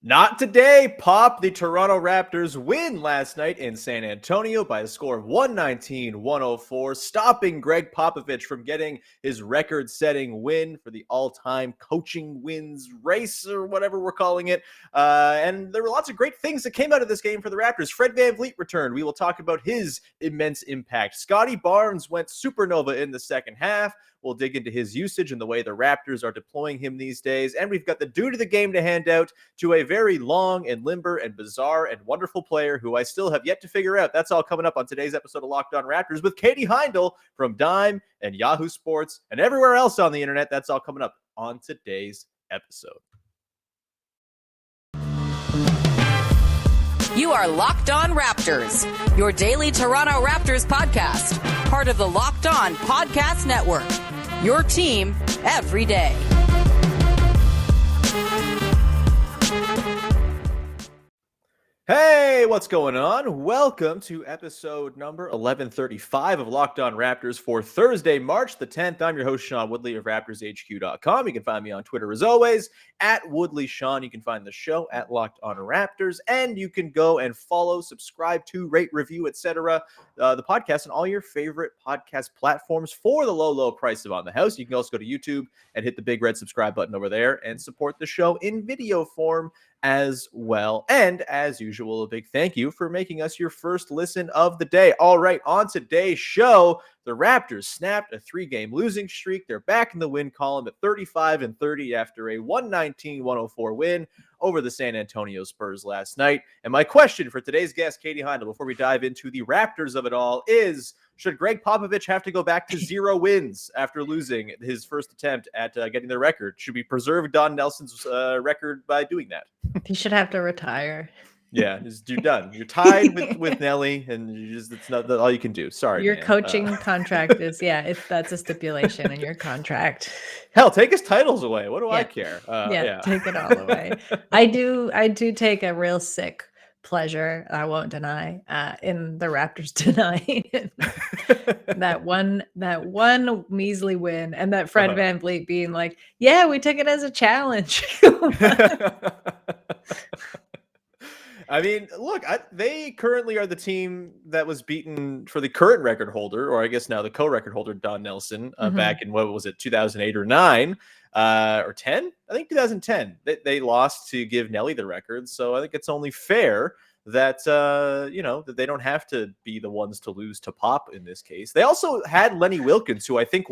Not today, Pop. The Toronto Raptors win last night in San Antonio by a score of 119-104, stopping Gregg Popovich from getting his record-setting win for the all-time coaching wins race, or whatever we're calling it. And there were lots of great things that came out of this game for the Raptors. Fred VanVleet returned. We will talk about his immense impact. Scottie Barnes went supernova in the second half. We'll dig into his usage and the way the Raptors are deploying him these days. And we've got the dude of the game to hand out to a very long and limber and bizarre and wonderful player who I still have yet to figure out. That's all coming up on today's episode of Locked On Raptors with Katie Heindl from Dime and Yahoo Sports and everywhere else on the internet. That's all coming up on today's episode. You are Locked On Raptors, your daily Toronto Raptors podcast, part of the Locked On Podcast Network, your team every day. Hey, what's going on? Welcome to episode number 1135 of Locked On Raptors for Thursday, March the 10th. I'm your host, Sean Woodley of RaptorsHQ.com. You can find me on Twitter as always, at WoodleySean. You can find the show at Locked On Raptors, and you can go and follow, subscribe to, rate, review, etc. The podcast on all your favorite podcast platforms for the low, low price of On the House. You can also go to YouTube and hit the big red subscribe button over there and support the show in video form as well. And as usual, a big thank you for making us your first listen of the day. All right, on today's show, the Raptors snapped a 3-game losing streak. They're back in the win column at 35-30 after a 119-104 win over the San Antonio Spurs last night. And my question for today's guest, Katie Heindl, before we dive into the Raptors of it all is, should Gregg Popovich have to go back to 0 wins after losing his first attempt at getting the record? Should we preserve Don Nelson's record by doing that? He should have to retire. Yeah, you're done. You're tied with Nelly, and it's not all you can do. Sorry, your man. Coaching contract is that's a stipulation in your contract. Hell, take his titles away. What do I care? Take it all away. I do take a real sick pleasure, I won't deny, in the Raptors denying that one measly win, and that Fred VanVleet being like, "Yeah, we took it as a challenge." I mean, look, they currently are the team that was beaten for the current record holder, or I guess now the co-record holder, Don Nelson, back in, what was it, 2008 or 9 or 10? I think 2010. They lost to give Nelly the record, so I think it's only fair that that they don't have to be the ones to lose to Pop in this case. They also had Lenny Wilkins, who I think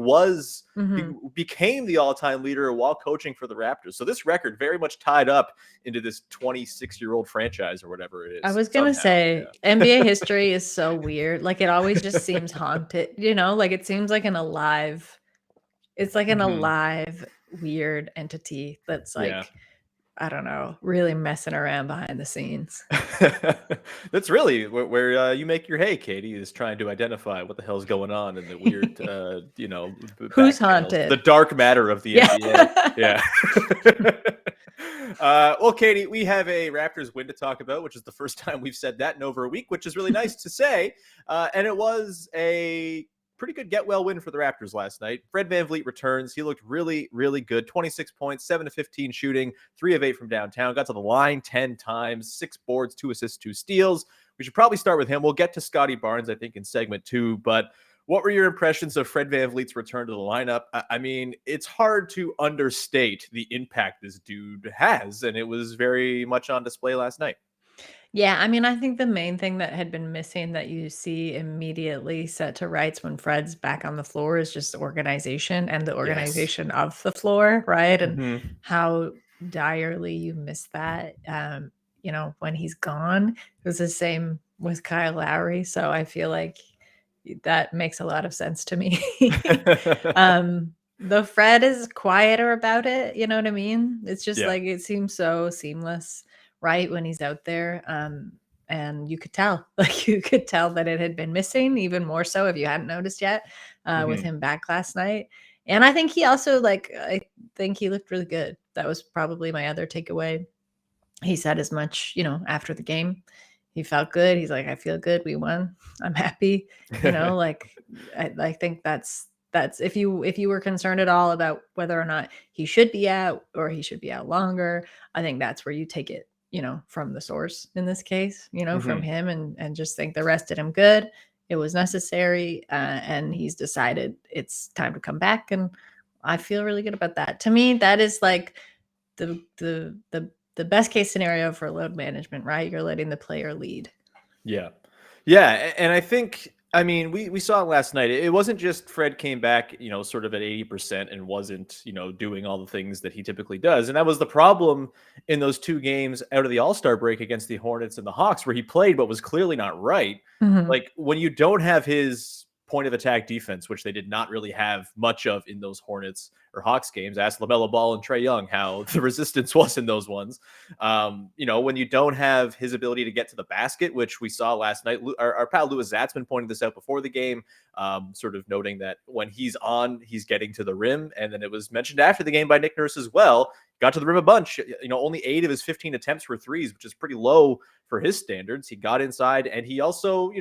became the all-time leader while coaching for the Raptors. So this record very much tied up into this 26-year-old franchise or whatever it is. I was gonna say, NBA history is so weird. Like, it always just seems haunted. Like it seems like an alive. It's like an alive weird entity that's like. I don't know, really messing around behind the scenes. That's really where you make your hay, Katie, is trying to identify what the hell's going on in the weird, who's haunted, the dark matter of the NBA. Yeah. Well, Katie, we have a Raptors win to talk about, which is the first time we've said that in over a week, which is really nice to say. And it was a pretty good get-well win for the Raptors last night. Fred VanVleet returns. He looked really, really good. 26 points, 7 of 15 shooting, 3 of 8 from downtown. Got to the line 10 times, 6 boards, 2 assists, 2 steals. We should probably start with him. We'll get to Scottie Barnes, I think, in segment 2. But what were your impressions of Fred VanVleet's return to the lineup? I mean, it's hard to understate the impact this dude has, and it was very much on display last night. Yeah, I mean, I think the main thing that had been missing that you see immediately set to rights when Fred's back on the floor is just organization and the organization of the floor, right? And how direly you miss that, when he's gone. It was the same with Kyle Lowry. So I feel like that makes a lot of sense to me. The Fred is quieter about it. You know what I mean? It's just like, it seems so seamless. Right when he's out there, and you could tell that it had been missing, even more so if you hadn't noticed yet, with him back last night. And I think he also I think he looked really good. That was probably my other takeaway. He said as much, after the game. He felt good. He's like, I feel good. We won. I'm happy. I think that's if you were concerned at all about whether or not he should be out or he should be out longer, I think that's where you take it from the source in this case, from Mm-hmm. him, and just think the rest did him good. It was necessary, and he's decided it's time to come back, and I feel really good about that. To me, that is like the best case scenario for load management, right? You're letting the player lead. Yeah. Yeah. And I think, I mean, we saw it last night. It wasn't just Fred came back, sort of at 80% and wasn't, doing all the things that he typically does. And that was the problem in those two games out of the All-Star break against the Hornets and the Hawks, where he played but was clearly not right. Mhm. Like when you don't have his point of attack defense, which they did not really have much of in those Hornets or Hawks games. Ask LaMelo Ball and Trae Young how the resistance was in those ones. When you don't have his ability to get to the basket, which we saw last night, our pal Louis Zatzman pointed this out before the game, sort of noting that when he's on, he's getting to the rim. And then it was mentioned after the game by Nick Nurse as well. Got to the rim a bunch. Only 8 of his 15 attempts were threes, which is pretty low for his standards. He got inside and he also,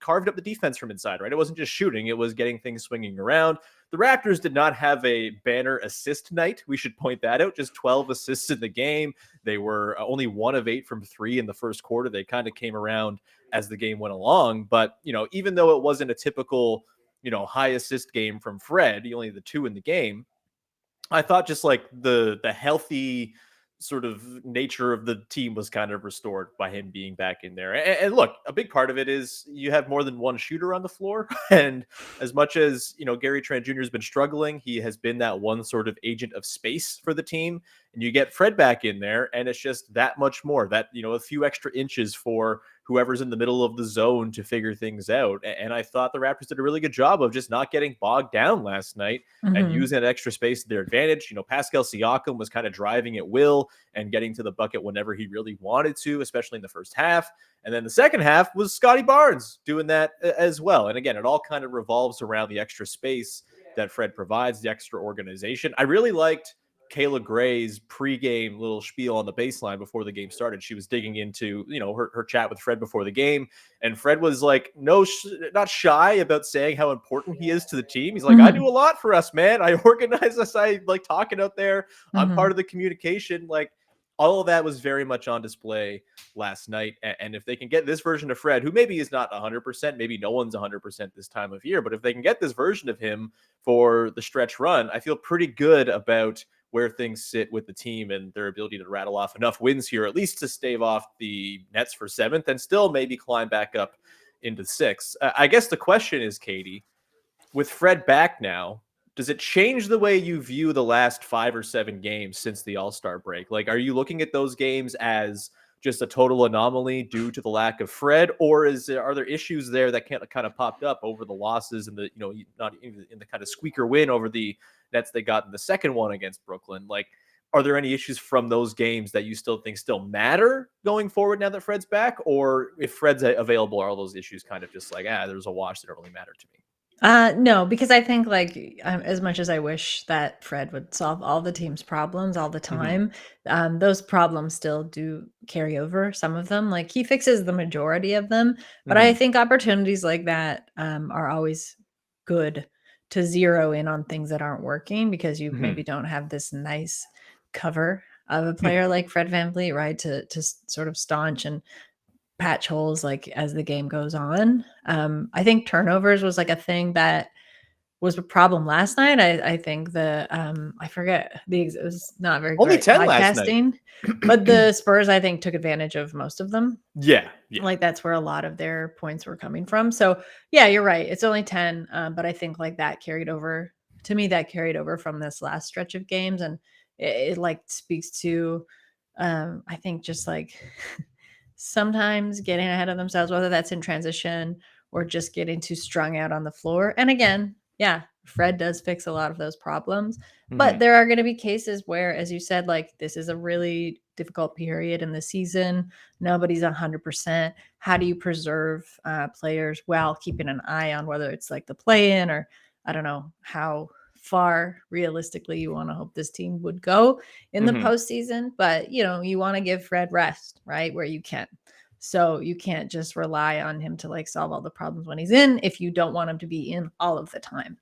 carved up the defense from inside, right? It wasn't just shooting, it was getting things swinging around. The Raptors did not have a banner assist night. We should point that out. Just 12 assists in the game. They were only 1 of 8 from 3 in the first quarter. They kind of came around as the game went along. But, even though it wasn't a typical, high assist game from Fred, he only had the 2 in the game, I thought just like the healthy sort of nature of the team was kind of restored by him being back in there. And look, a big part of it is you have more than one shooter on the floor. And as much as, Gary Trent Jr. has been struggling, he has been that one sort of agent of space for the team. And you get Fred back in there, and it's just that much more, that, a few extra inches for whoever's in the middle of the zone to figure things out. And I thought the Raptors did a really good job of just not getting bogged down last night and using that extra space to their advantage. Pascal Siakam was kind of driving at will and getting to the bucket whenever he really wanted to, especially in the first half. And then the second half was Scottie Barnes doing that as well. And again, it all kind of revolves around the extra space that Fred provides, the extra organization. I really liked Kayla Gray's pregame little spiel on the baseline before the game started. She was digging into, her chat with Fred before the game. And Fred was like, not shy about saying how important he is to the team. He's like, I do a lot for us, man. I organize us. I like talking out there. I'm part of the communication. Like all of that was very much on display last night. And if they can get this version of Fred, who maybe is not 100%, maybe no one's 100% this time of year, but if they can get this version of him for the stretch run, I feel pretty good about where things sit with the team and their ability to rattle off enough wins here, at least to stave off the Nets for 7th and still maybe climb back up into 6th. I guess the question is, Katie, with Fred back now, does it change the way you view the last 5 or 7 games since the All-Star break? Like, are you looking at those games as just a total anomaly due to the lack of Fred, or are there issues there that kind of popped up over the losses and the, not even in the kind of squeaker win over the Nets they got in the second one against Brooklyn? Like, are there any issues from those games that you still think matter going forward now that Fred's back? Or if Fred's available, are all those issues kind of just like, there's a wash that don't really matter to me? No, because I think as much as I wish that Fred would solve all the team's problems all the time, those problems still do carry over. Some of them, like he fixes the majority of them, but I think opportunities like that are always good to zero in on things that aren't working, because you maybe don't have this nice cover of a player like Fred VanVleet, right? To sort of staunch and patch holes like as the game goes on. I think turnovers was like a thing that was a problem last night. I think I forget it was not very Only great 10 last night. but the Spurs, I think, took advantage of most of them. Yeah. Like that's where a lot of their points were coming from. So yeah, you're right. It's only 10. But I think like that carried over from this last stretch of games. And it like speaks to, I think just like sometimes getting ahead of themselves, whether that's in transition or just getting too strung out on the floor. And again, yeah, Fred does fix a lot of those problems, but there are going to be cases where, as you said, like this is a really difficult period in the season. Nobody's 100%. How do you preserve players while keeping an eye on whether it's like the play-in, or I don't know how far realistically you want to hope this team would go in the postseason, but you want to give Fred rest, right, where you can. So you can't just rely on him to like solve all the problems when he's in if you don't want him to be in all of the time.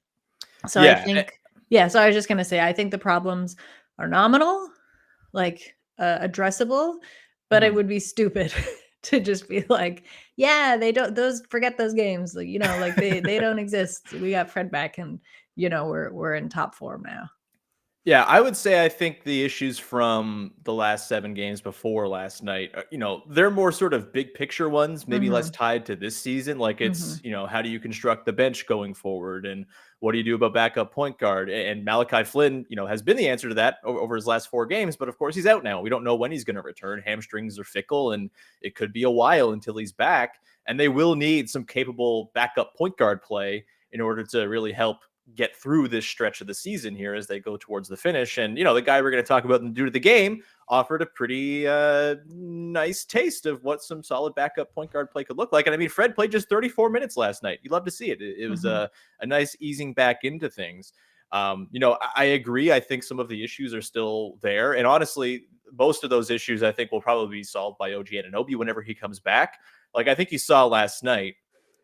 So I think, so I was just going to say, I think the problems are nominal, like addressable, but it would be stupid to just be like, yeah, they don't forget those games. Like, like they don't exist. We got Fred back and we're in top form now. Yeah, I would say I think the issues from the last 7 games before last night, they're more sort of big picture ones, maybe less tied to this season. Like it's, how do you construct the bench going forward? And what do you do about backup point guard? And Malachi Flynn, has been the answer to that over his last 4 games. But of course, he's out now. We don't know when he's going to return. Hamstrings are fickle, and it could be a while until he's back. And they will need some capable backup point guard play in order to really help get through this stretch of the season here as they go towards the finish. And, the guy we're going to talk about due to the game offered a pretty nice taste of what some solid backup point guard play could look like. And I mean, Fred played just 34 minutes last night. You love to see it. It was a nice easing back into things. I agree. I think some of the issues are still there. And honestly, most of those issues I think will probably be solved by OG Anunoby whenever he comes back. Like I think you saw last night,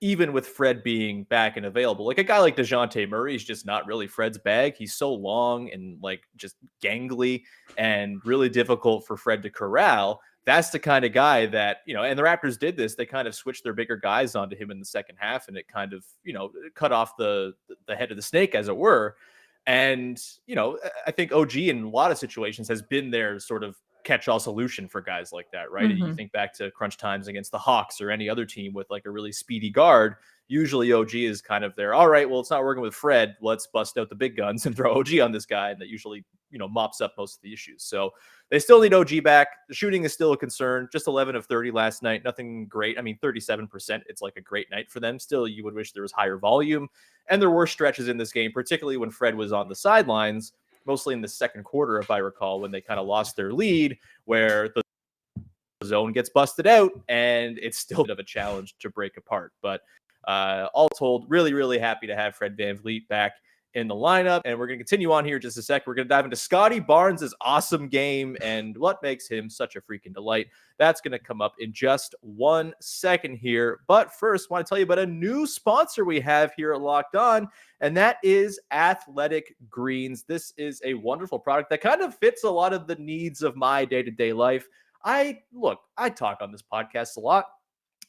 even with Fred being back and available, like a guy like DeJounte Murray is just not really Fred's bag. He's so long and like just gangly and really difficult for Fred to corral. That's the kind of guy that, and the Raptors did this. They kind of switched their bigger guys onto him in the second half, and it kind of, cut off the head of the snake, as it were. And, I think OG in a lot of situations has been their sort of catch-all solution for guys like that, right? You think back to crunch times against the Hawks or any other team with like a really speedy guard. Usually OG is kind of there. All right, well, it's not working with Fred. Let's bust out the big guns and throw OG on this guy. And that usually, mops up most of the issues. So they still need OG back. The shooting is still a concern. Just 11 of 30 last night. Nothing great. I mean, 37%. It's like a great night for them. Still, you would wish there was higher volume. And there were stretches in this game, particularly when Fred was on the sidelines, mostly in the second quarter, if I recall, when they kind of lost their lead, where the zone gets busted out and it's still a bit of a challenge to break apart. But all told, really, really happy to have Fred VanVleet back in the lineup. And we're going to continue on here just a sec. We're going to dive into Scottie Barnes' awesome game and what makes him such a freaking delight. That's going to come up in just 1 second here. But first, I want to tell you about a new sponsor we have here at Locked On, and that is Athletic Greens. This is a wonderful product that kind of fits a lot of the needs of my day-to-day life. I talk on this podcast a lot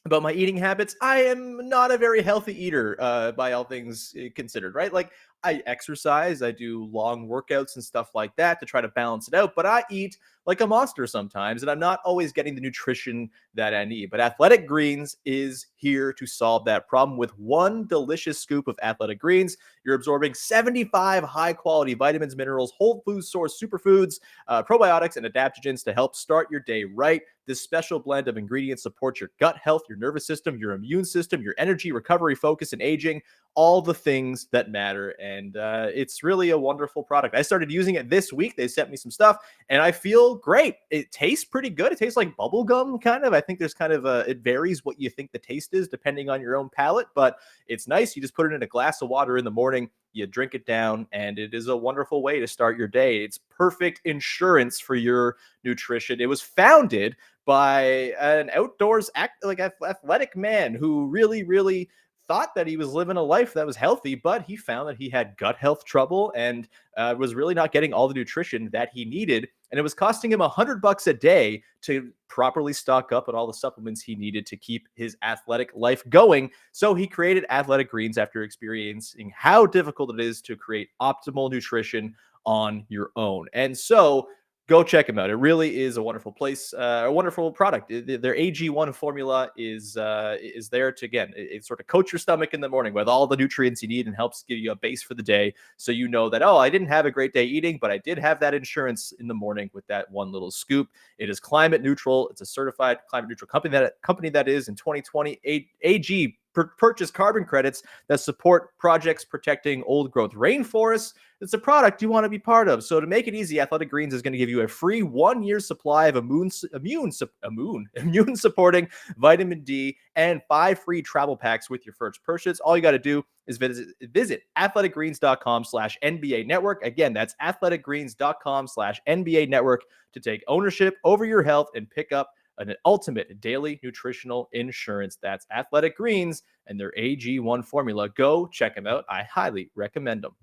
about my eating habits. I am not a very healthy eater by all things considered, right? Like I exercise, I do long workouts and stuff like that to try to balance it out, but I eat like a monster sometimes, and I'm not always getting the nutrition that I need. But Athletic Greens is here to solve that problem. With one delicious scoop of Athletic Greens, you're absorbing 75 high-quality vitamins, minerals, whole food source superfoods, probiotics, and adaptogens to help start your day right. This special blend of ingredients supports your gut health, your nervous system, your immune system, your energy, recovery, focus, and aging, all the things that matter. And it's really a wonderful product. I started using it this week. They sent me some stuff, and I feel great. It tastes pretty good. It tastes like bubble gum, kind of. I think there's kind of it varies what you think the taste is depending on your own palate, but it's nice. You just put it in a glass of water in the morning, you drink it down, and it is a wonderful way to start your day. It's perfect insurance for your nutrition. It was founded by an outdoors athletic man who really thought that he was living a life that was healthy, but he found that he had gut health trouble and was really not getting all the nutrition that he needed. And it was costing him $100 a day to properly stock up on all the supplements he needed to keep his athletic life going. So he created Athletic Greens after experiencing how difficult it is to create optimal nutrition on your own. And so go check them out. It really is a wonderful place, a wonderful product. Their AG1 formula is there to, again, it sort of coat your stomach in the morning with all the nutrients you need and helps give you a base for the day. So you know that, oh, I didn't have a great day eating, but I did have that insurance in the morning with that one little scoop. It is climate neutral. It's a certified climate neutral company that is in 2020. AG purchase carbon credits that support projects protecting old growth rainforests. It's a product you want to be part of. So to make it easy, Athletic Greens is going to give you a free 1-year supply of immune supporting vitamin D and 5 free travel packs with your first purchase. All you got to do is visit athleticgreens.com/NBA network. Again, that's athleticgreens.com/NBA network to take ownership over your health and pick up an ultimate daily nutritional insurance. That's Athletic Greens and their AG1 formula. Go check them out. I highly recommend them.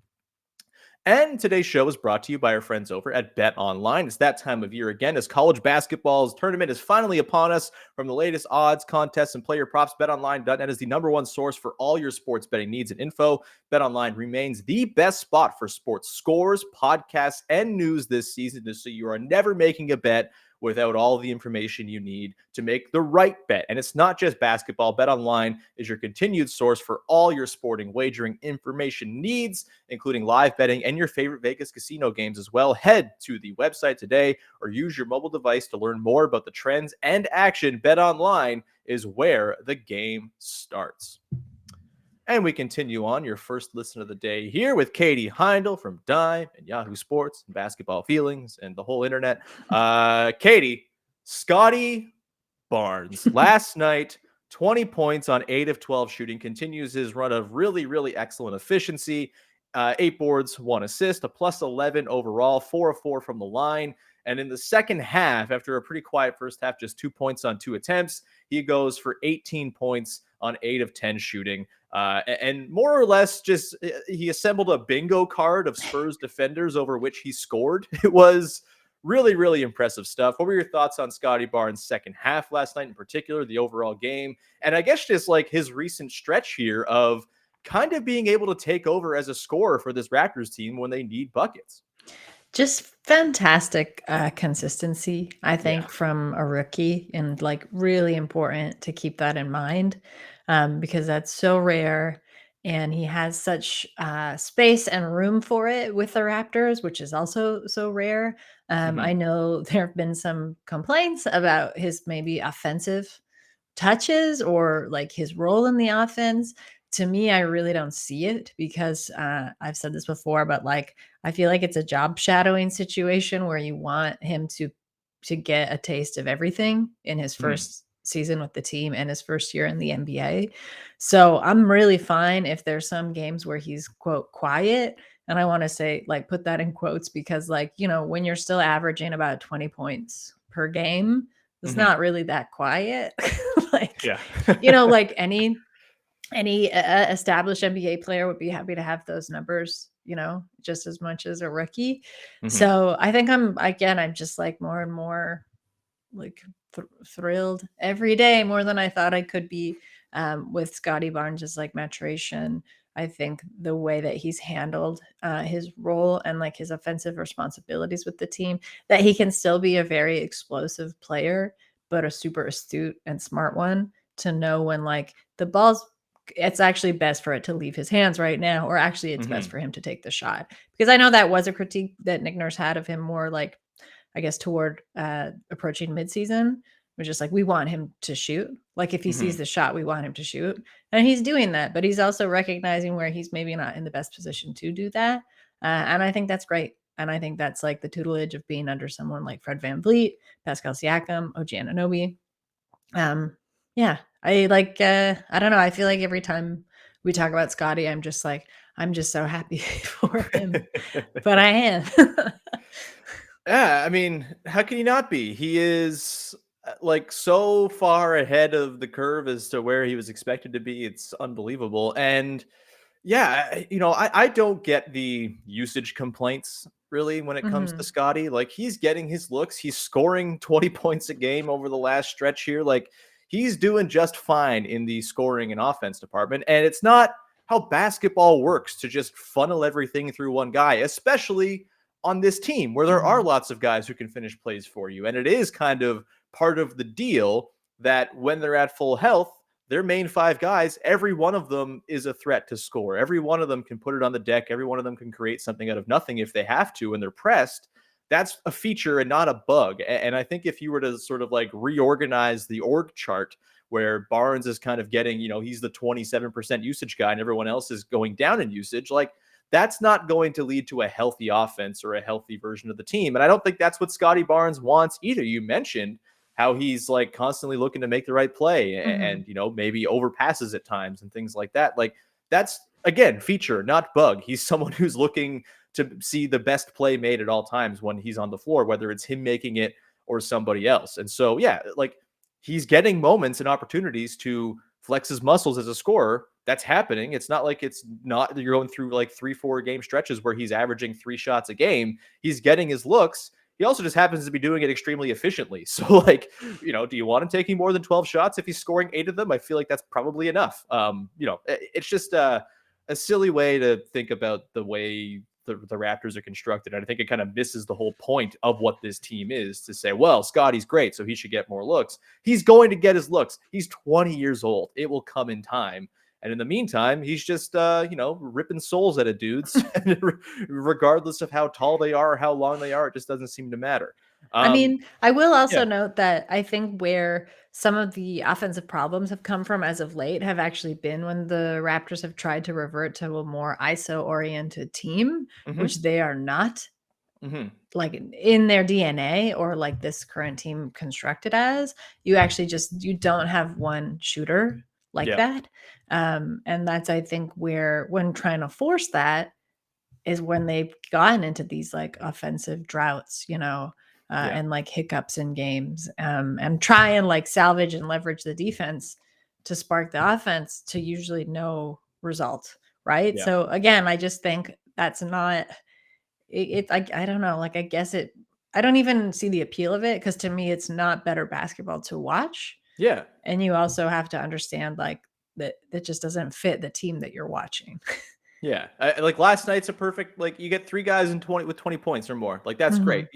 And today's show is brought to you by our friends over at Bet Online. It's that time of year again as college basketball's tournament is finally upon us. From the latest odds, contests, and player props, BetOnline.net is the #1 source for all your sports betting needs and info. BetOnline remains the best spot for sports scores, podcasts, and news this season, so you are never making a bet without all the information you need to make the right bet. And it's not just basketball. BetOnline is your continued source for all your sporting wagering information needs, including live betting and your favorite Vegas casino games as well. Head to the website today or use your mobile device to learn more about the trends and action. BetOnline is where the game starts. And we continue on your first listen of the day here with Katie Heindl from Dime and Yahoo Sports and Basketball Feelings and the whole internet. Katie, Scottie Barnes last night, 20 points on 8 of 12 shooting, continues his run of really, really excellent efficiency. 8 boards, 1 assist, a +11 overall, 4 of 4 from the line. And in the second half, after a pretty quiet first half, just 2 points on 2 attempts, he goes for 18 points on 8 of 10 shooting. And more or less just he assembled a bingo card of Spurs defenders over which he scored. It was really, really impressive stuff. What were your thoughts on Scottie Barnes' second half last night in particular, the overall game? And I guess just like his recent stretch here of kind of being able to take over as a scorer for this Raptors team when they need buckets. Just fantastic consistency, I think, from a rookie, and like really important to keep that in mind because that's so rare. And he has such space and room for it with the Raptors, which is also so rare. I know there have been some complaints about his maybe offensive touches or like his role in the offense. To me, I really don't see it because I've said this before, but like I feel like it's a job shadowing situation where you want him to get a taste of everything in his first season with the team and his first year in the NBA. So I'm really fine if there's some games where he's quote quiet. And I want to say like put that in quotes because like, you know, when you're still averaging about 20 points per game, it's not really that quiet. Like, you know, like any established NBA player would be happy to have those numbers, you know, just as much as a rookie. So I think I'm just like more and more like thrilled every day, more than I thought I could be with Scottie Barnes' like maturation. I think the way that he's handled his role and like his offensive responsibilities with the team, that he can still be a very explosive player, but a super astute and smart one to know when like the ball's it's actually best for it to leave his hands right now, or actually it's best for him to take the shot. Because I know that was a critique that Nick Nurse had of him more like, I guess, toward approaching midseason, which is like, we want him to shoot. Like if he sees the shot, we want him to shoot. And he's doing that, but he's also recognizing where he's maybe not in the best position to do that. And I think that's great. And I think that's like the tutelage of being under someone like Fred VanVleet, Pascal Siakam, OG Anunoby. Yeah, I like, I don't know. I feel like every time we talk about Scotty, I'm just so happy for him, but I am. Yeah, I mean, how can you not be? He is like so far ahead of the curve as to where he was expected to be. It's unbelievable. And yeah, you know, I don't get the usage complaints really when it comes to Scotty. Like he's getting his looks. He's scoring 20 points a game over the last stretch here. Like he's doing just fine in the scoring and offense department. And it's not how basketball works to just funnel everything through one guy, especially on this team where there are lots of guys who can finish plays for you. And it is kind of part of the deal that when they're at full health, their main 5 guys, every one of them is a threat to score. Every one of them can put it on the deck. Every one of them can create something out of nothing if they have to, and they're pressed. That's a feature and not a bug. And I think if you were to sort of like reorganize the org chart where Barnes is kind of getting, you know, he's the 27% usage guy and everyone else is going down in usage, like that's not going to lead to a healthy offense or a healthy version of the team. And I don't think that's what Scottie Barnes wants either. You mentioned how he's like constantly looking to make the right play and, you know, maybe overpasses at times and things like that. Like that's, again, feature, not bug. He's someone who's looking to see the best play made at all times when he's on the floor, whether it's him making it or somebody else. And so, yeah, like he's getting moments and opportunities to flex his muscles as a scorer. That's happening. It's not like you're going through like 3-4 game stretches where he's averaging 3 shots a game. He's getting his looks. He also just happens to be doing it extremely efficiently. So like, do you want him taking more than 12 shots if he's scoring 8 of them? I feel like that's probably enough. It's just a silly way to think about the way the Raptors are constructed. And I think it kind of misses the whole point of what this team is, to say, well, Scotty's great, so he should get more looks. He's going to get his looks. He's 20 years old. It will come in time. And in the meantime, he's just, ripping souls out of dudes, regardless of how tall they are or how long they are. It just doesn't seem to matter. I mean, I will also note that I think where some of the offensive problems have come from as of late have actually been when the Raptors have tried to revert to a more ISO-oriented team, which they are not. Like in their DNA or like this current team constructed as. You actually you don't have one shooter like that. And that's, I think, where when trying to force that is when they've gotten into these like offensive droughts, and like hiccups in games, and try and like salvage and leverage the defense to spark the offense to usually no result. Right. Yeah. So again, I just think that's not it. I don't know. Like, I guess I don't even see the appeal of it, because to me, it's not better basketball to watch. Yeah. And you also have to understand like that just doesn't fit the team that you're watching. Yeah. Like last night's a perfect, like you get 3 guys with 20 points or more. Like that's great.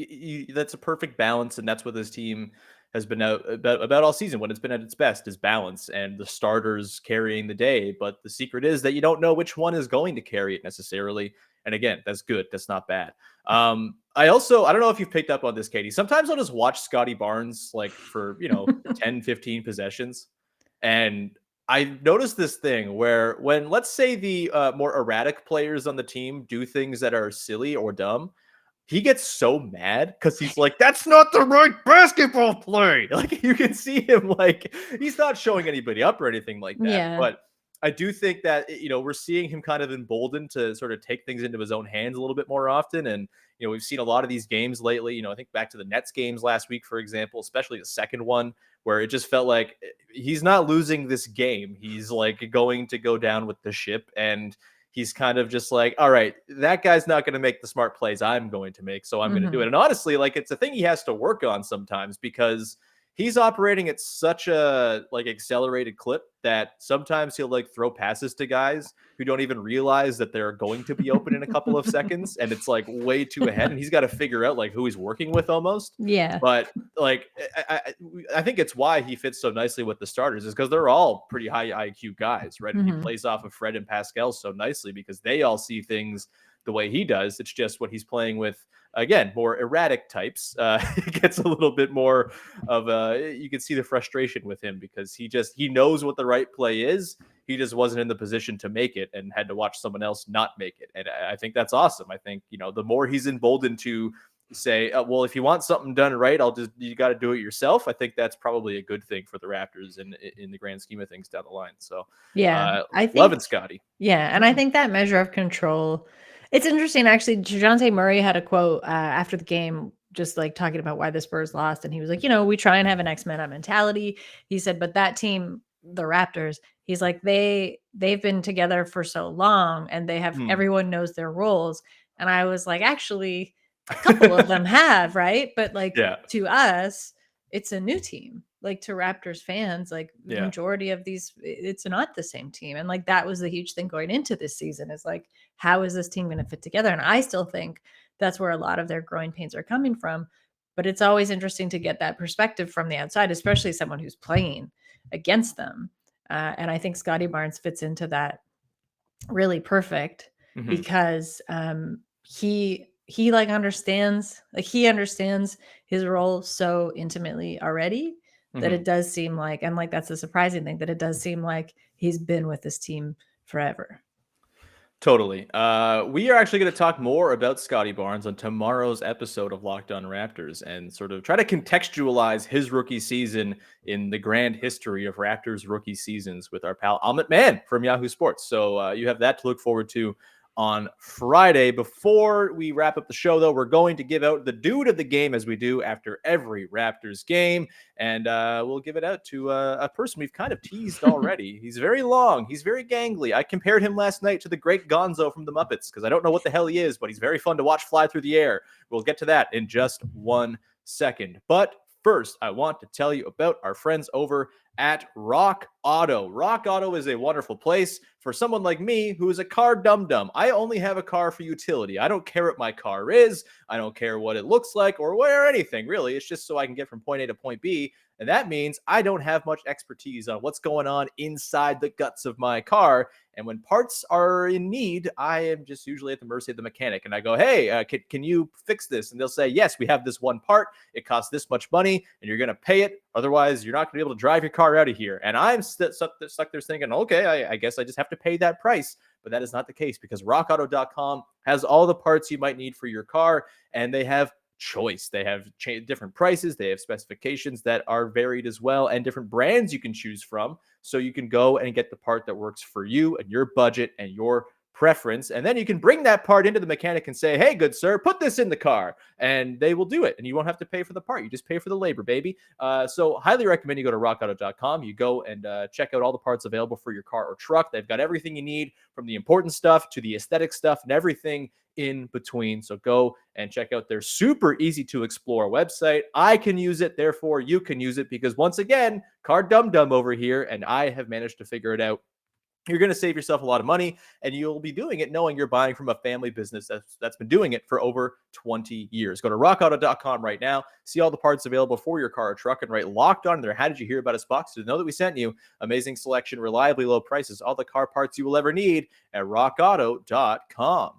That's a perfect balance. And that's what this team has been about all season, when it's been at its best, is balance and the starters carrying the day. But the secret is that you don't know which one is going to carry it necessarily. And again, that's good. That's not bad. I don't know if you've picked up on this, Katie. Sometimes I'll just watch Scottie Barnes like for, 10, 15 possessions. And I noticed this thing where when, let's say, the more erratic players on the team do things that are silly or dumb, he gets so mad because he's like, that's not the right basketball play. Like, you can see him, like, he's not showing anybody up or anything like that. Yeah. But I do think that, we're seeing him kind of emboldened to sort of take things into his own hands a little bit more often. And, we've seen a lot of these games lately. I think back to the Nets games last week, for example, especially the second one, where it just felt like he's not losing this game. He's like going to go down with the ship. And he's kind of just like, all right, that guy's not going to make the smart plays I'm going to make, so I'm going to do it. And honestly, like, it's a thing he has to work on sometimes, because he's operating at such a like accelerated clip that sometimes he'll like throw passes to guys who don't even realize that they're going to be open in a couple of seconds. And it's like way too ahead. And he's got to figure out like who he's working with almost. Yeah. But like, I think it's why he fits so nicely with the starters, is because they're all pretty high IQ guys, right? And he plays off of Fred and Pascal so nicely because they all see things the way he does. It's just when he's playing with, again, more erratic types, it gets a little bit more of you can see the frustration with him, because he knows what the right play is. He just wasn't in the position to make it and had to watch someone else not make it. And I think that's awesome. I think, the more he's emboldened to say, well, if you want something done right, you got to do it yourself. I think that's probably a good thing for the Raptors in the grand scheme of things down the line. So yeah, I think loving Scotty. Yeah. And I think that measure of control, it's interesting. Actually, DeJounte Murray had a quote after the game, just like talking about why the Spurs lost. And he was like, we try and have an X-Men up mentality. He said, but that team, the Raptors, he's like, they've been together for so long and they have, everyone knows their roles. And I was like, actually, a couple of them have, right? But like to us, it's a new team. Like to Raptors fans, like the majority of these, it's not the same team. And like that was the huge thing going into this season, is like, how is this team going to fit together? And I still think that's where a lot of their growing pains are coming from. But it's always interesting to get that perspective from the outside, especially someone who's playing against them. And I think Scottie Barnes fits into that really perfect, because he like understands his role so intimately already that it does seem like, and like that's the surprising thing, that it does seem like he's been with this team forever. Totally. We are actually going to talk more about Scottie Barnes on tomorrow's episode of Locked On Raptors and sort of try to contextualize his rookie season in the grand history of Raptors rookie seasons with our pal Amit Man from Yahoo Sports. So you have that to look forward to on Friday. Before we wrap up the show, though, we're going to give out the dude of the game as we do after every Raptors game. And we'll give it out to a person we've kind of teased already. He's very long. He's very gangly. I compared him last night to the great Gonzo from the Muppets because I don't know what the hell he is, but he's very fun to watch fly through the air. We'll get to that in just 1 second. But first, I want to tell you about our friends over at Rock Auto. Rock Auto is a wonderful place for someone like me who is a car dum-dum. I only have a car for utility. I don't care what my car is. I don't care what it looks like or where anything, really. It's just so I can get from point A to point B. And that means I don't have much expertise on what's going on inside the guts of my car. And when parts are in need, I am just usually at the mercy of the mechanic. And I go, hey, can you fix this? And they'll say, yes, we have this one part. It costs this much money and you're going to pay it. Otherwise, you're not going to be able to drive your car out of here. And I'm stuck there thinking, okay, I guess I just have to pay that price. But that is not the case because rockauto.com has all the parts you might need for your car. And they have choice. They have different prices. They have specifications that are varied as well and different brands you can choose from. So you can go and get the part that works for you and your budget and your preference. And then you can bring that part into the mechanic and say, hey, good sir, put this in the car. And they will do it. And you won't have to pay for the part. You just pay for the labor, baby. So highly recommend you go to rockauto.com. You go and check out all the parts available for your car or truck. They've got everything you need from the important stuff to the aesthetic stuff and everything in between. So go and check out their super easy to explore website. I can use it, therefore you can use it because once again, car dum-dum over here, and I have managed to figure it out. You're going to save yourself a lot of money, and you'll be doing it knowing you're buying from a family business that's been doing it for over 20 years. Go to rockauto.com right now, see all the parts available for your car or truck, and write locked on there. How did you hear about us box to know that we sent you? Amazing selection, reliably low prices, all the car parts you will ever need at rockauto.com.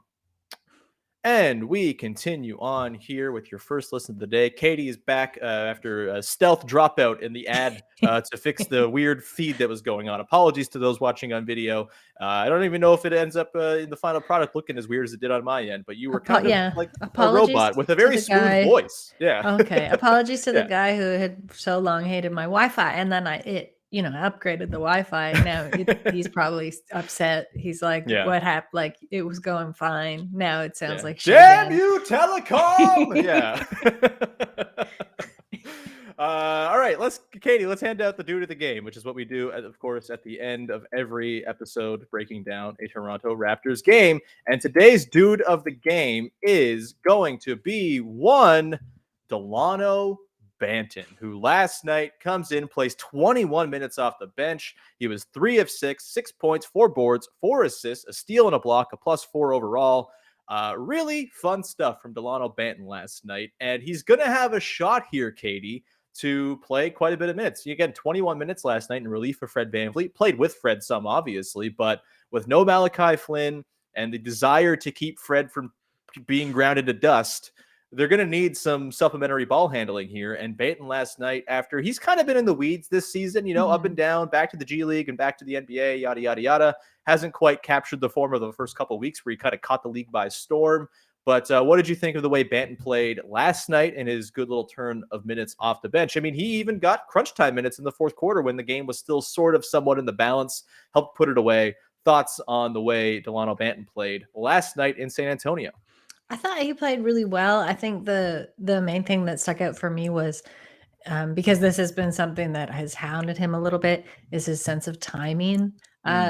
And we continue on here with your first listen of the day. Katie is back after a stealth dropout in the ad to fix the weird feed that was going on. Apologies to those watching on video. I don't even know if it ends up in the final product looking as weird as it did on my end, but you were kind of like a robot with a very smooth voice. Yeah. Okay. Apologies to the guy who had so long hated my Wi-Fi, and then I upgraded the Wi-Fi. Now he's probably upset. He's like, what happened? Like, it was going fine. Now it sounds like shit. Damn you, telecom! Yeah. All right, Katie, let's hand out the dude of the game, which is what we do, of course, at the end of every episode, breaking down a Toronto Raptors game. And today's dude of the game is going to be one Dalano Banton, who last night comes in, plays 21 minutes off the bench. He was 3 of 6, 6 points, 4 boards, 4 assists, a steal and a block, a +4 overall. Really fun stuff from Dalano Banton last night. And he's going to have a shot here, Katie, to play quite a bit of minutes. Again, 21 minutes last night in relief of Fred VanVleet. Played with Fred some, obviously, but with no Malachi Flynn and the desire to keep Fred from being grounded to dust, they're going to need some supplementary ball handling here. And Banton last night, after he's kind of been in the weeds this season, up and down, back to the G League and back to the NBA, yada, yada, yada, hasn't quite captured the form of the first couple of weeks where he kind of caught the league by storm. But what did you think of the way Banton played last night in his good little turn of minutes off the bench? I mean, he even got crunch time minutes in the fourth quarter when the game was still sort of somewhat in the balance, helped put it away. Thoughts on the way Dalano Banton played last night in San Antonio? I thought he played really well. I think the main thing that stuck out for me was because this has been something that has hounded him a little bit, is his sense of timing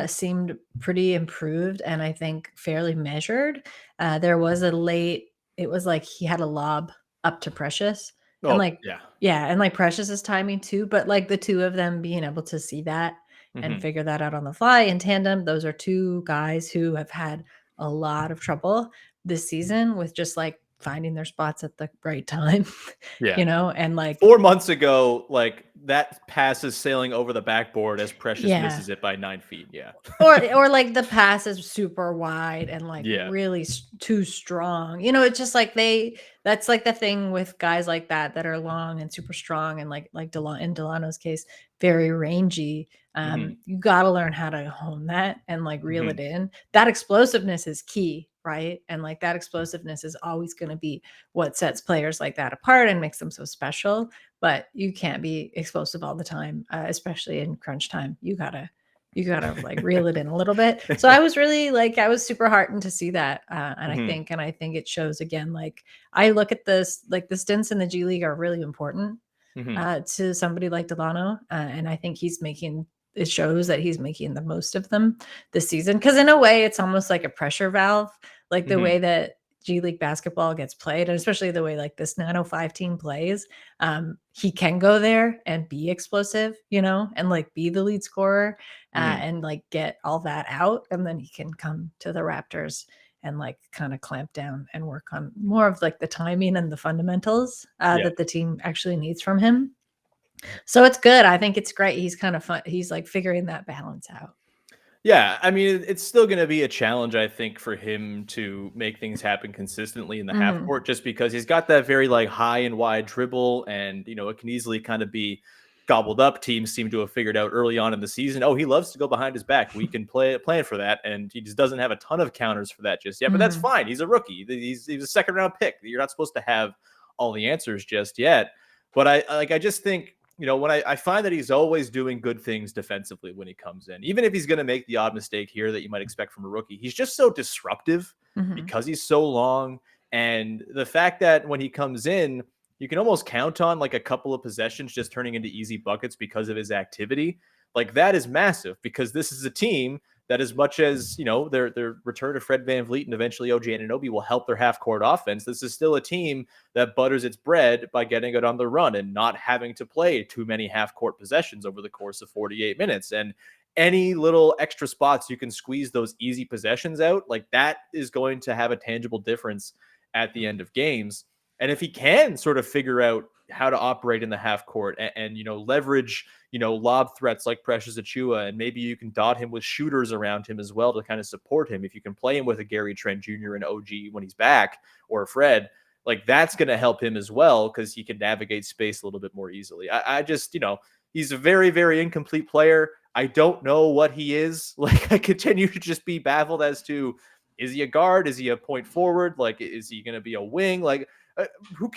seemed pretty improved and I think fairly measured. There was it was like he had a lob up to Precious. Oh, and like Precious's timing too, but like the two of them being able to see that and figure that out on the fly in tandem. Those are two guys who have had a lot of trouble this season with just like finding their spots at the right time. And like 4 months ago, like that pass is sailing over the backboard as Precious misses it by 9 feet. Yeah. or like the pass is super wide and like really too strong. It's just like that's like the thing with guys like that are long and super strong and like in Delano's case, very rangy. You got to learn how to hone that and like reel it in. That explosiveness is key. Right. And like that explosiveness is always going to be what sets players like that apart and makes them so special. But you can't be explosive all the time, especially in crunch time. You gotta You gotta like reel it in a little bit. So I was really like, I was super heartened to see that. And I think it shows again, like I look at this, like the stints in the G League are really important to somebody like Dalano. And I think it shows that he's making the most of them this season. Cause in a way it's almost like a pressure valve, like the way that G League basketball gets played, and especially the way like this 905 team plays. He can go there and be explosive, and like be the lead scorer and like get all that out. And then he can come to the Raptors and like kind of clamp down and work on more of like the timing and the fundamentals that the team actually needs from him. So it's good. I think it's great. He's kind of fun. He's like figuring that balance out. Yeah, I mean, it's still going to be a challenge, I think, for him to make things happen consistently in the half court, just because he's got that very like high and wide dribble, and it can easily kind of be gobbled up. Teams seem to have figured out early on in the season, oh, he loves to go behind his back. We can plan for that, and he just doesn't have a ton of counters for that just yet. But that's fine. He's a rookie. He's a second round pick. You're not supposed to have all the answers just yet. But I just think, when I find that he's always doing good things defensively when he comes in, even if he's going to make the odd mistake here that you might expect from a rookie, he's just so disruptive because he's so long. And the fact that when he comes in, you can almost count on like a couple of possessions just turning into easy buckets because of his activity. Like that is massive, because this is a team that, as much as, their return to Fred VanVleet and eventually OG Anunoby will help their half-court offense, this is still a team that butters its bread by getting it on the run and not having to play too many half-court possessions over the course of 48 minutes. And any little extra spots you can squeeze those easy possessions out, like that is going to have a tangible difference at the end of games. And if he can sort of figure out how to operate in the half court and leverage, lob threats like Precious Achiuwa, and maybe you can dot him with shooters around him as well to kind of support him. If you can play him with a Gary Trent Jr. and OG when he's back, or a Fred, like that's going to help him as well, because he can navigate space a little bit more easily. I just, he's a very, very incomplete player. I don't know what he is. Like I continue to just be baffled as to, is he a guard? Is he a point forward? Like, is he going to be a wing? Like, who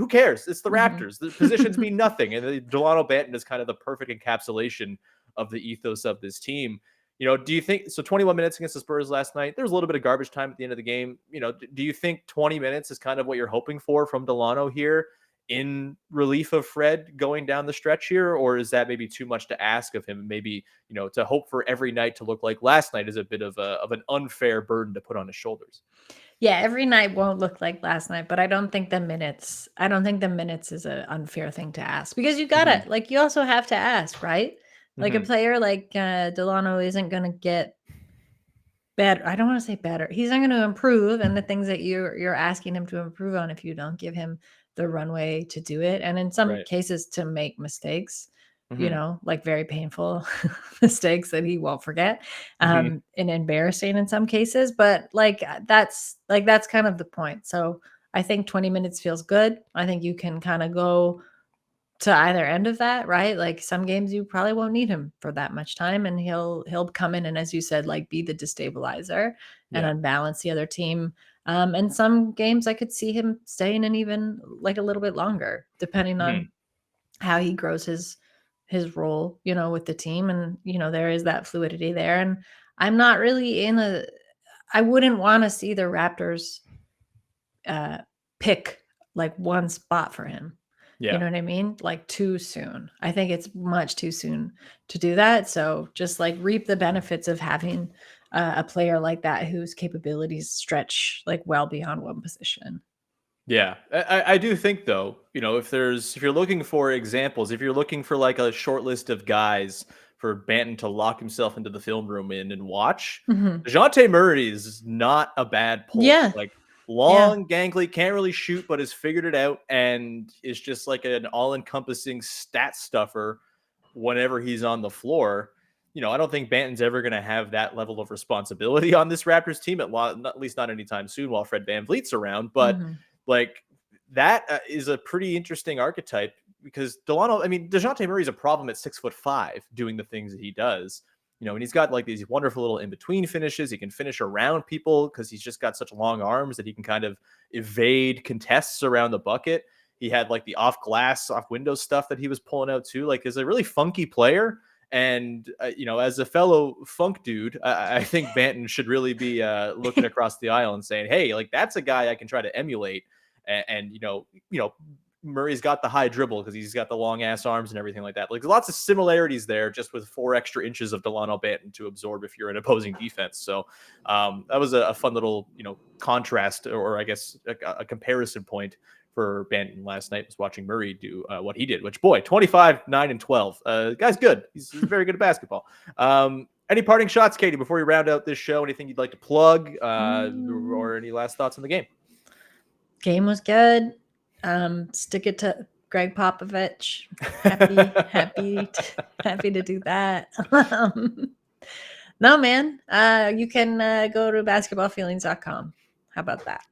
cares? It's the Raptors. The positions mean nothing. And Dalano Banton is kind of the perfect encapsulation of the ethos of this team. Do you think, so 21 minutes against the Spurs last night, there's a little bit of garbage time at the end of the game. Do you think 20 minutes is kind of what you're hoping for from Dalano here in relief of Fred going down the stretch here? Or is that maybe too much to ask of him? Maybe, to hope for every night to look like last night is a bit of an unfair burden to put on his shoulders. Yeah, every night won't look like last night, but I don't think the minutes is an unfair thing to ask, because you gotta like, you also have to ask, right? Like a player like Dalano isn't gonna get better. I don't want to say better. He's not going to improve, and the things that you're asking him to improve on if you don't give him the runway to do it, and in some cases to make mistakes. Like very painful mistakes that he won't forget, and embarrassing in some cases. But that's kind of the point. So I think 20 minutes feels good. I think you can kind of go to either end of that, right? Like some games you probably won't need him for that much time, and he'll come in and, as you said, like be the destabilizer and unbalance the other team. And some games I could see him staying in even like a little bit longer, depending on how he grows his role, with the team. And, there is that fluidity there. And I'm not really I wouldn't want to see the Raptors pick like one spot for him. You know what I mean? Like too soon. I think it's much too soon to do that. So just like reap the benefits of having a player like that whose capabilities stretch like well beyond one position. Yeah, I do think though, if you're looking for examples, if you're looking for like a short list of guys for Banton to lock himself into the film room in and watch, DeJounte Murray is not a bad pull. Yeah. Like long, gangly, can't really shoot, but has figured it out and is just like an all-encompassing stat stuffer whenever he's on the floor. I don't think Banton's ever going to have that level of responsibility on this Raptors team, at least not anytime soon while Fred VanVleet's around. But like that is a pretty interesting archetype, because DeJounte Murray's a problem at 6'5" doing the things that he does. And he's got like these wonderful little in-between finishes. He can finish around people because he's just got such long arms that he can kind of evade contests around the bucket. He had like the off glass, off window stuff that he was pulling out too. Like, is a really funky player. And, as a fellow funk dude, I think Banton should really be looking across the aisle and saying, hey, like that's a guy I can try to emulate. And Murray's got the high dribble because he's got the long ass arms and everything like that. Like lots of similarities there, just with 4 extra inches of Dalano Banton to absorb if you're an opposing defense. So that was a fun little, contrast, or I guess a comparison point for Banton last night. Was watching Murray do what he did, which boy, 25, 9, and 12. Guy's good. He's very good at basketball. Any parting shots, Katie, before we round out this show? Anything you'd like to plug or any last thoughts on the game? Game was good. Stick it to Gregg Popovich. Happy to do that. No, man. You can go to basketballfeelings.com. How about that?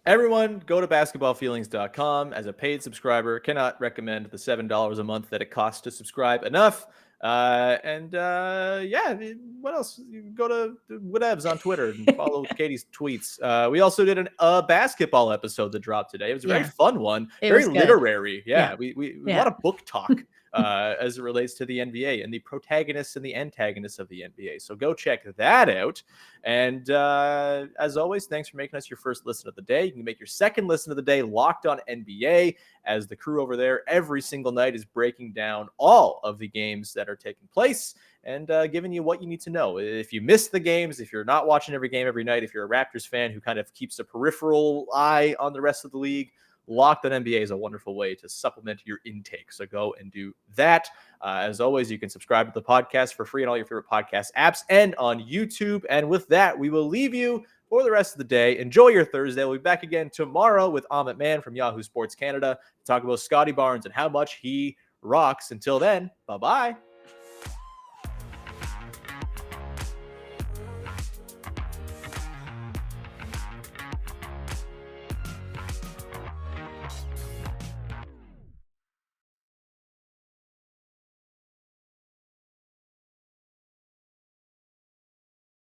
Everyone, go to basketballfeelings.com. As a paid subscriber, cannot recommend the $7 a month that it costs to subscribe enough. What else? You go to whatevs on Twitter and follow Katie's tweets. We also did a basketball episode that dropped today. It was a very fun one, very literary. We a lot of book talk as it relates to the NBA and the protagonists and the antagonists of the NBA. So go check that out. And as always, thanks for making us your first listen of the day. You can make your second listen of the day Locked On NBA, as the crew over there every single night is breaking down all of the games that are taking place and giving you what you need to know. If you miss the games, if you're not watching every game every night, if you're a Raptors fan who kind of keeps a peripheral eye on the rest of the league, Locked On NBA is a wonderful way to supplement your intake. So go and do that. As always, you can subscribe to the podcast for free on all your favorite podcast apps and on YouTube. And with that, we will leave you for the rest of the day. Enjoy your Thursday. We'll be back again tomorrow with Amit Mann from Yahoo Sports Canada to talk about Scottie Barnes and how much he rocks. Until then, bye-bye.